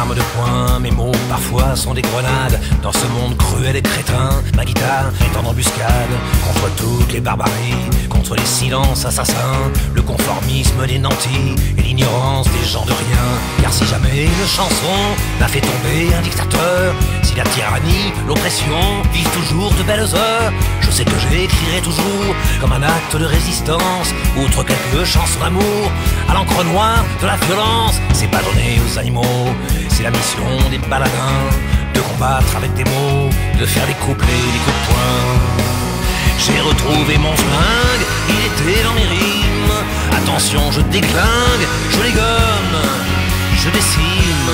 arme de poing, mes mots parfois sont des grenades. Dans ce monde cruel et crétin, ma guitare est en embuscade. Contre toutes les barbaries, contre les silences assassins, le conformisme des nantis et l'ignorance des gens de rien. Car si jamais une chanson n'a fait tomber un dictateur, si la tyrannie, l'oppression vivent toujours de belles heures, je sais que j'écrirai toujours comme un acte de résistance. Outre quelques chansons d'amour, à l'encre noire de la violence, c'est pas donné aux animaux, c'est la mission des baladins, de combattre avec des mots, de faire des couplets, des coups de poing. J'ai retrouvé mon flingue, il était dans mes rimes. Attention, je déglingue, je les gomme, je décime.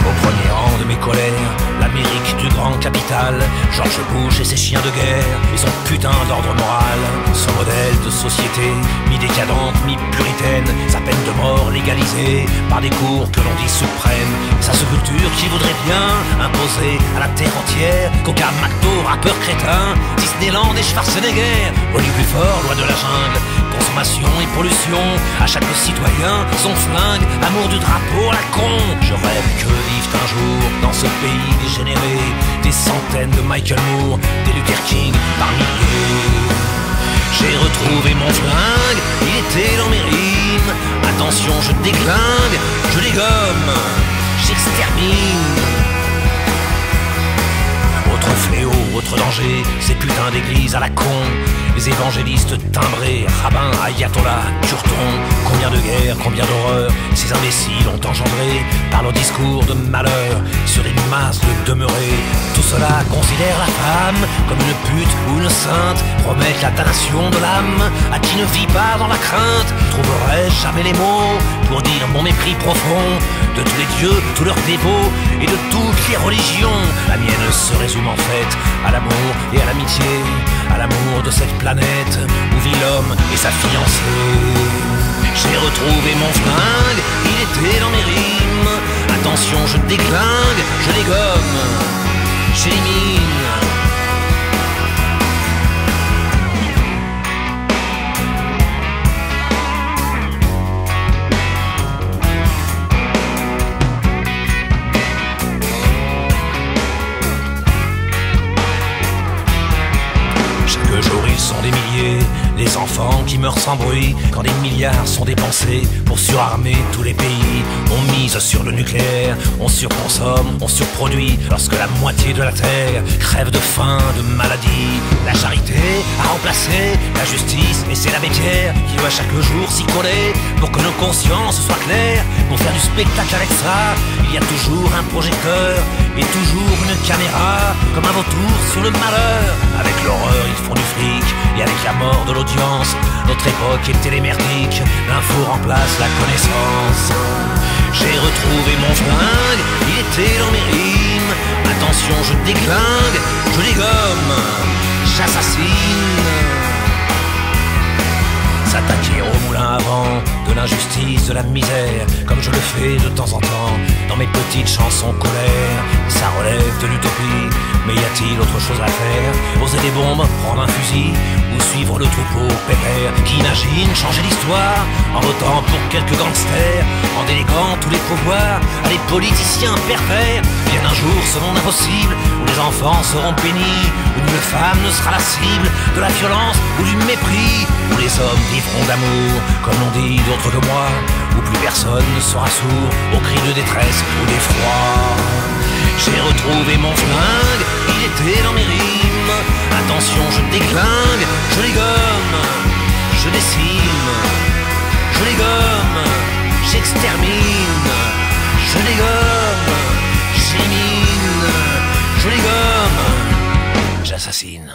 Au premier rang de mes colères, l'Amérique du grand capital, George Bush et ses chiens de guerre, et son putain d'ordre moral, son modèle de société, mi-décadente, mi-puritaine, sa peine de mort légalisée par des cours que l'on dit suprêmes, sa sculpture qui voudrait bien imposer à la terre entière qu'aucun McDo, rappeur crétin, Disneyland et Schwarzenegger, Oli plus fort, loi de la jungle, consommation et pollution, à chaque citoyen son flingue, amour du drapeau à la con. Je rêve que vivent un jour dans ce pays dégénéré des centaines de Michael Moore, des Luther King par milliers. J'ai retrouvé mon flingue, il était dans mes rimes. Attention, je déglingue, je dégomme, j'extermine. Autre fléau, autre danger, ces putains d'églises à la con, les évangélistes timbrés, rabbins, ayatollahs, turtons. Combien de guerres, combien d'horreurs ces imbéciles ont engendré par leurs discours de malheur sur des masses de demeurés. Tout cela considère la femme comme une pute ou une sainte, promettent la damnation de l'âme à qui ne vit pas dans la crainte. Trouverai-je jamais les mots pour dire mon mépris profond de tous les dieux, tous leurs dévots et de toutes les religions. La mienne se résume en fait à l'amour et à l'amitié, à l'amour de cette planète où vit l'homme et sa fiancée. J'ai retrouvé mon flingue, il était dans mes rimes. Attention, je déglingue, je dégomme, j'élimine. Chaque jour ils sont des milliers, les enfants qui meurent sans bruit, quand des milliards sont dépensés pour surarmer tous les pays. On mise sur le nucléaire, on surconsomme, on surproduit, lorsque la moitié de la terre crève de faim, de maladie. La charité a remplacé la justice, et c'est l'abbé Pierre qui doit chaque jour s'y coller pour que nos consciences soient claires. Pour faire du spectacle avec ça, il y a toujours un projecteur et toujours une caméra, comme un vautour sur le malheur. Avec l'horreur ils font du fric, et avec la mort de l'audience, notre époque est télémerdique, l'info remplace la connaissance. J'ai retrouvé mon flingue, il était dans mes rimes. Attention, je déglingue, je dégomme, j'assassine. S'attaquer au moulin à vent de l'injustice, de la misère, comme je le fais de temps en temps dans mes petites chansons colère. Ça relève de l'utopie, mais y a-t-il autre chose à faire? Poser des bombes, prendre un fusil, ou suivre le troupeau pépère qui imagine changer l'histoire en votant pour quelques gangsters, en déléguant tous les pouvoirs à des politiciens pervers. Bien un jour ce monde impossible où les enfants seront bénis, où nulle femme ne sera la cible de la violence ou du mépris, où les hommes vivront d'amour comme l'ont dit d'autres que moi, où plus personne ne sera sourd aux cris de détresse ou d'effroi. J'ai retrouvé mon flingue, il était dans mes rimes. Attention, je déglingue, je les gomme, je décime, je les gomme, j'extermine, je les gomme, j'élimine, je les gomme, j'assassine.